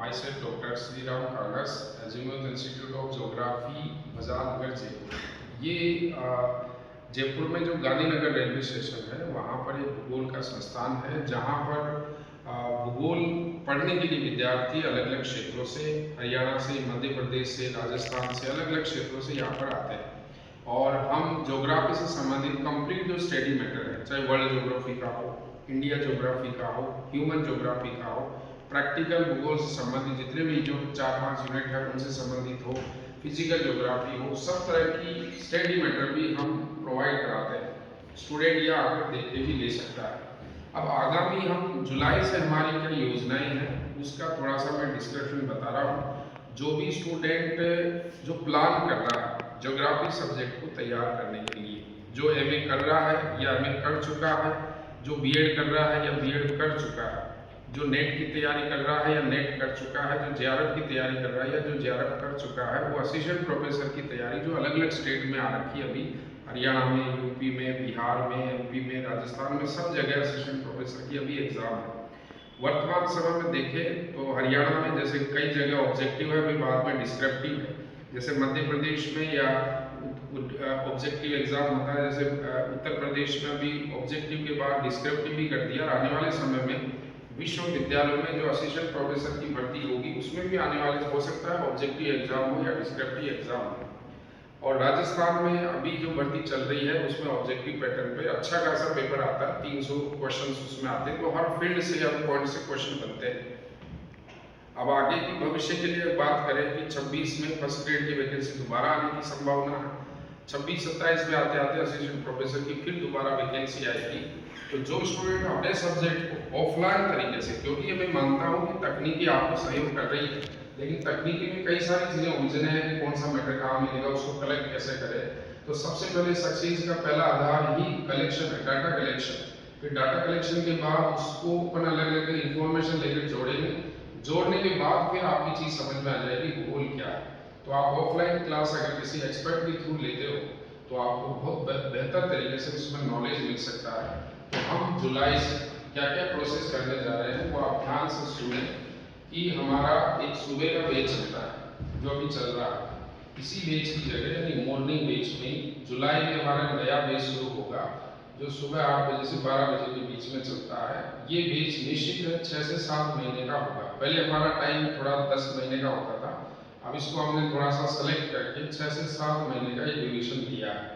myself Dr. Sriram Kangas, Azimuth Institute of Geography, बाजार नगर जयपुर। ये जयपुर में जो गांधीनगर रेलवे स्टेशन है वहाँ पर एक भूगोल का संस्थान है, जहाँ पर भूगोल पढ़ने के लिए विद्यार्थी अलग अलग क्षेत्रों से, हरियाणा से, मध्य प्रदेश से, राजस्थान से, अलग अलग क्षेत्रों से यहाँ पर आते हैं और हम ज्योग्राफी से संबंधित कंप्लीट जो स्टडी मैटर है, चाहे वर्ल्ड ज्योग्राफी का हो, इंडिया ज्योग्राफी का हो, ह्यूमन ज्योग्राफी का हो, प्रैक्टिकल भूगोल से संबंधित जितने भी जो 4-5 यूनिट है उनसे संबंधित हो, फिजिकल ज्योग्राफी हो, सब तरह की स्टडी मैटर भी हम प्रोवाइड कराते हैं। स्टूडेंट या आकर देख के भी ले सकता है। अब आगामी हम जुलाई से हमारी क्या योजनाएं हैं उसका थोड़ा सा मैं डिस्क्रिप्शन बता रहा हूँ। जो भी स्टूडेंट जो प्लान कर रहा है ज्योग्राफी सब्जेक्ट को तैयार करने के लिए, जो एमए कर रहा है या एमए कर चुका है, जो बीएड कर रहा है या बीएड कर चुका है, जो नेट की तैयारी कर रहा है या नेट कर चुका है, जो जेआरएफ की तैयारी कर रहा है या जो जेआरएफ कर चुका है, वो असिस्टेंट प्रोफेसर की तैयारी जो अलग अलग स्टेट में आ रखी है अभी, हरियाणा में, यूपी में, बिहार में, एमपी में, राजस्थान में, सब जगह असिस्टेंट प्रोफेसर की अभी एग्जाम है। वर्तमान समय में देखें तो हरियाणा में जैसे कई जगह ऑब्जेक्टिव है, अभी बाद में डिस्क्रिप्टिव है। जैसे मध्य प्रदेश में या ऑब्जेक्टिव एग्जाम होता है, जैसे उत्तर प्रदेश में भी ऑब्जेक्टिव के बाद डिस्क्रिप्टिव भी कर दिया। आने वाले समय में विश्वविद्यालयों में जो असिस्टेंट प्रोफेसर की भर्ती होगी उसमें भी आने वाले हो सकता है ऑब्जेक्टिव एग्जाम हो या डिस्क्रिप्टिव एग्जाम हो। और राजस्थान में अभी जो भर्ती चल रही है उसमें ऑब्जेक्टिव पैटर्न पे अच्छा खासा पेपर आता है, 300 क्वेश्चन उसमें आते हैं, तो हर फील्ड से या पॉइंट से क्वेश्चन बनते हैं। अब आगे की भविष्य के लिए बात करें कि 26 में फर्स्ट ग्रेड की वैकेंसी दोबारा आने की संभावना है। 26-27 में आते आते असिस्टेंट प्रोफेसर की फिर दोबारा वैकेंसी आएगी। तो जो स्टूडेंट अपने सब्जेक्ट को ऑफलाइन तरीके से, क्योंकि मैं मानता हूँ कि तकनीकी आपको सहयोग कर रही है, लेकिन तकनीकी में कई सारी चीज़ें उलझने हैं कि कौन सा मैटर कहाँ मिलेगा, उसको कलेक्ट कैसे करें। तो सबसे पहले सक्सेस का पहला आधार ही कलेक्शन है, डाटा कलेक्शन। फिर डाटा कलेक्शन के बाद उसको अपन अलग अलग इन्फॉर्मेशन लेकर जोड़ेंगे, जोड़ने के बाद फिर आपकी चीज़ समझ में आ जाएगी भूगोल क्या है। तो आप ऑफलाइन क्लास अगर किसी एक्सपर्ट के थ्रू लेते हो तो आपको बहुत बेहतर तरीके से उसमें नॉलेज मिल सकता है। तो हम जुलाई से क्या क्या प्रोसेस करने जा रहे हैं वो आप ध्यान से सुनें कि हमारा एक सुबह का बैच चलता है जो अभी चल रहा है। इसी बैच की जगह यानी मॉर्निंग बैच में जुलाई में हमारा नया बैच शुरू होगा जो सुबह 8 बजे से 12 बजे के बीच में चलता है। ये बैच निश्चित है 6 से 7 महीने का होगा। पहले हमारा टाइम थोड़ा 10 महीने का होता था, अब इसको हमने थोड़ा सा सेलेक्ट करके 6 से 7 महीने का ड्यूरेशन दिया है।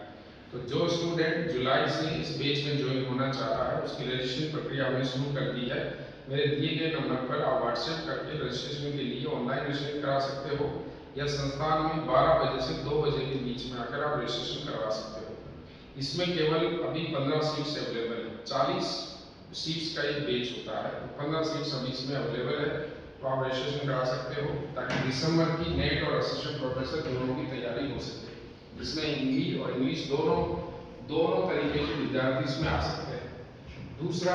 तो जो स्टूडेंट जुलाई से इस बैच में ज्वाइन होना चाह रहा है उसकी रजिस्ट्रेशन प्रक्रिया हमने शुरू कर दी है। मेरे दिए गए नंबर पर आप व्हाट्सएप करके रजिस्ट्रेशन के लिए ऑनलाइन रजिस्ट्रेशन करा सकते हो या संस्थान में 12 बजे से 2 बजे के बीच में आकर आप रजिस्ट्रेशन करवा सकते हो। इसमें केवल अभी 15 सीट्स अवेलेबल है, 40 सीट्स का एक बैच होता है, तो 15 सीट्स अभी इसमें अवेलेबल है, तो आप रजिस्ट्रेशन करा सकते हो ताकि दिसंबर की नेट और असिस्टेंट प्रोफेसर दोनों की तैयारी हो सके। इसमें हिंदी और इंग्लिश दोनों तरीके के विद्यार्थी इसमें आ सकते हैं। दूसरा,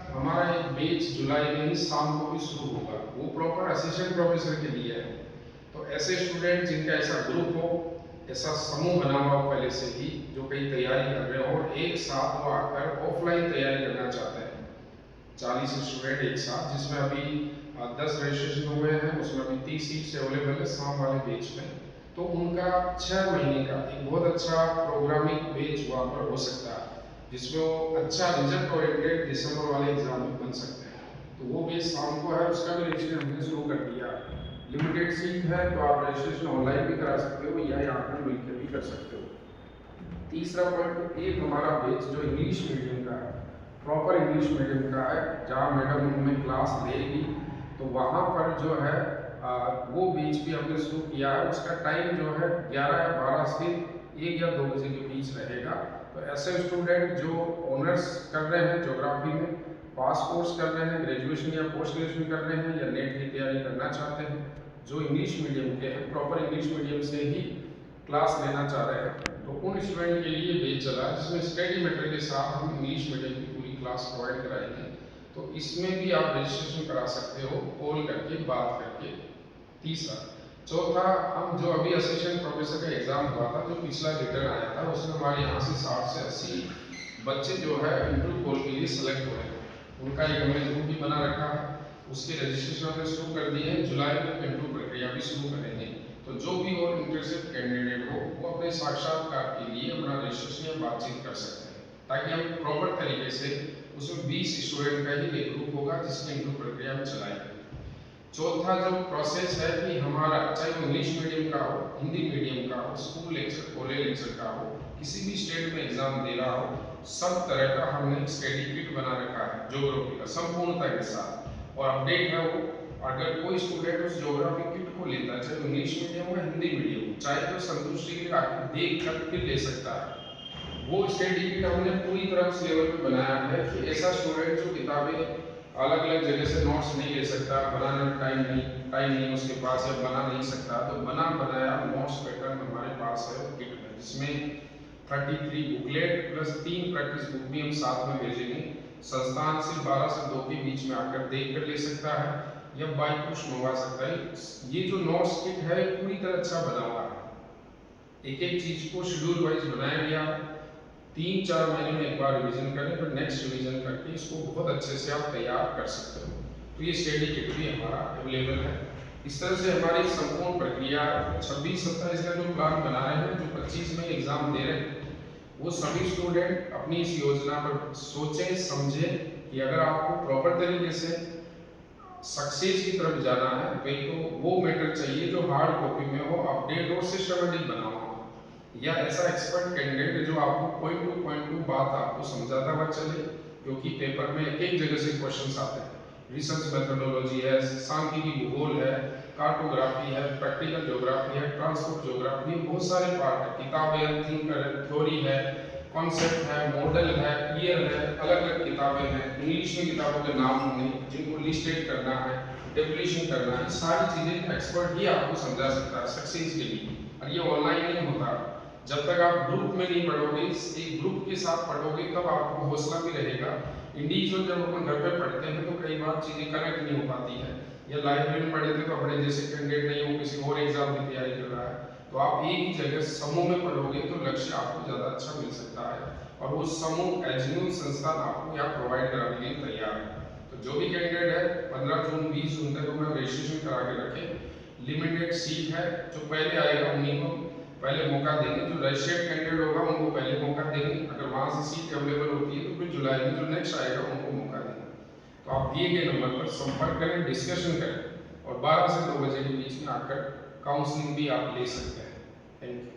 हमारा एक बैच जुलाई में ही शाम को भी शुरू होगा, वो प्रॉपर असिस्टेंट प्रोफेसर के लिए है। तो ऐसे स्टूडेंट जिनका ऐसा ग्रुप हो, ऐसा समूह बना हुआ हो पहले से ही, जो कहीं तैयारी कर रहे हो और एक साथ वो आकर ऑफलाइन तैयारी करना चाहते हैं, 40 स्टूडेंट एक साथ, जिसमें अभी 10 रजिस्ट्रेशन हुए हैं, उसमें अभी 30 सीट्स अवेलेबल है शाम वाले बैच में। तो उनका 6 महीने का एक बहुत अच्छा प्रोग्रामिंग बैच वहाँ पर हो सकता है जिसमें वो अच्छा रिजल्ट ओरिएंटेड दिसंबर वाले एग्जाम में बन सकते हैं। तो वो बैच शाम को है, उसका भी रजिस्ट्रेशन हमने शुरू कर दिया। लिमिटेड सीट है तो आप रजिस्ट्रेशन ऑनलाइन भी करा सकते हो या यहाँ पर मिलकर भी कर सकते हो। तीसरा पॉइंट, एक हमारा बैच जो इंग्लिश मीडियम का है, प्रॉपर इंग्लिश मीडियम का है, जहाँ मैडम उनमें क्लास लेगी, तो वहाँ पर जो है वो बैच भी हमने शुरू किया है। उसका टाइम जो है 11 या 12 से 1 या 2 बजे के बीच रहेगा। तो ऐसे स्टूडेंट जो ऑनर्स कर रहे हैं ज्योग्राफी में, पास कोर्स कर रहे हैं, ग्रेजुएशन या पोस्ट ग्रेजुएशन कर रहे हैं या नेट की तैयारी करना चाहते हैं, जो इंग्लिश मीडियम के हैं, प्रॉपर इंग्लिश मीडियम से ही क्लास लेना चाह रहे हैं, तो उन स्टूडेंट के लिए बैच चला है जिसमें स्टडी मैटर के साथ हम इंग्लिश मीडियम की पूरी क्लास प्रोवाइड कराएंगे। तो इसमें भी आप रजिस्ट्रेशन करा सकते हो कॉल करके, बात करके। तीसरा, चौथा, हम जो अभी असिस्टेंट प्रोफेसर का एग्जाम हुआ था, जो पिछला रिटर्न आया था, उसमें हमारे यहाँ से 60 से 80 बच्चे जो है इंटरव्यू कॉल के लिए सेलेक्ट हुए हैं। उनका एक हमने ग्रुप भी बना रखा है, उसके रजिस्ट्रेशन हमने शुरू कर दिए हैं। जुलाई में इंटरव्यू प्रक्रिया भी शुरू करेंगे। तो जो भी और इंटरेस्टेड कैंडिडेट हो वो अपने साक्षात्कार के लिए अपना रजिस्ट्रेशन या बातचीत कर सकते हैं, ताकि हम प्रॉपर तरीके से उसमें 20 स्टूडेंट का ही एक ग्रुप होगा जिसकी इंटरव्यू प्रक्रिया में चलाएंगे। चौथा जो प्रोसेस है कि हमारा, चाहे वो इंग्लिश मीडियम का हो, हिंदी मीडियम का हो, स्कूल लेक्चर, कॉलेज लेक्चर का हो, किसी भी स्टेट में एग्जाम दे रहा हो, सब तरह का हमने स्टडी किट बना रखा है ज्योग्राफी का संपूर्णता के साथ। और अपडेट है वो, अगर कोई स्टूडेंट उस ज्योग्राफी किट को लेता है, चाहे इंग्लिश मीडियम हो हिंदी मीडियम, चाहे तो संतुष्टि के लिए आकर देख कर फिर ले सकता है। वो स्टडी किट हमने पूरी तरह उस लेवल पे बनाया है कि ऐसा स्टूडेंट जो किताबें अलग अलग जगह से नोट्स नहीं ले सकता, बनाने में टाइम नहीं उसके पास, या बना नहीं सकता, तो बना बनाया नोट्स पैटर्न हमारे पास है किट में, जिसमें 33 बुकलेट प्लस 3 प्रैक्टिस बुक भी हम साथ में भेजेंगे। संस्थान से 12 से 2 के बीच में आकर देख कर ले सकता है या बाई पोस्ट मंगवा सकता है। ये जो नोट्स किट है पूरी तरह अच्छा बना हुआ है। एक एक चीज को शेड्यूल वाइज बनाया गया। 3-4 महीने में एक बार रिवीजन करें, फिर नेक्स्ट रिवीजन करके इसको बहुत अच्छे से आप तैयार कर सकते हो। तो ये स्टडी किट भी हमारा अवेलेबल है। इस तरह से हमारी संपूर्ण प्रक्रिया 26-27 का जो प्लान बना रहे हैं, जो 25 में एग्जाम दे रहे हैं, वो सभी स्टूडेंट अपनी इस योजना पर सोचें समझें कि अगर आपको प्रॉपर तरीके से सक्सेस की तरफ जाना है तो वो मैटर चाहिए जो हार्ड कॉपी में हो, अपडेट और सिस्टमेटिक बना हो, या ऐसा एक्सपर्ट कैंडिडेट जो आपको पॉइंट टू बात आपको समझाता हुआ चले, क्योंकि पेपर में एक एक जगह से क्वेश्चंस आते हैं। रिसर्च मेथोडोलॉजी है, सांख्यिकी भूगोल है, कार्टोग्राफी है, प्रैक्टिकल ज्योग्राफी है, ट्रांसपोर्ट ज्योग्राफी, बहुत सारे पार्ट है, किताबें है, थ्योरी है, कॉन्सेप्ट है, मॉडल है, ईयर है, अलग अलग किताबें हैं, इंग्लिश में किताबों के नाम होंगे जिनको लिस्टेड करना है, डेफिनेशन करना है, सारी चीजें एक्सपर्ट ही आपको समझा सकता है सक्सेस के लिए। और ये ऑनलाइन नहीं होता। जब तक आप ग्रुप में नहीं पढ़ोगे, एक ग्रुप के साथ पढ़ोगे, तब आपको हौसला भी रहेगा। इंडिविजुअल जब अपन घर पे पढ़ते हैं तो कई बार चीजें कनेक्ट नहीं हो पाती है, या लाइब्रेरी में पढ़े थे तो अपने जैसे कैंडिडेट नहीं हो, किसी और एग्जाम की तैयारी कर रहा है, तो आप एक ही जगह समूह में पढ़ोगे तो लक्ष्य आपको ज्यादा अच्छा मिल सकता है। और वो समूह एजुकेशन संस्थान आपको यहाँ प्रोवाइड कराने के लिए तैयार है। तो जो भी कैंडिडेट है 15 जून 20 जून तक अपना रजिस्ट्रेशन करा के रखें। लिमिटेड सीट है, जो पहले आएगा उन्हीं को पहले मौका देंगे, जो रजिस्टर्ड कैंडिडेट होगा उनको पहले मौका देंगे। अगर वहां से सीट अवेलेबल होती है तो फिर जुलाई में जो नेक्स्ट आएगा उनको मौका देंगे। तो आप दिए गए नंबर पर संपर्क करें, डिस्कशन करें, और 12 से 2 बजे के बीच में आकर काउंसलिंग भी आप ले सकते हैं। Thank you.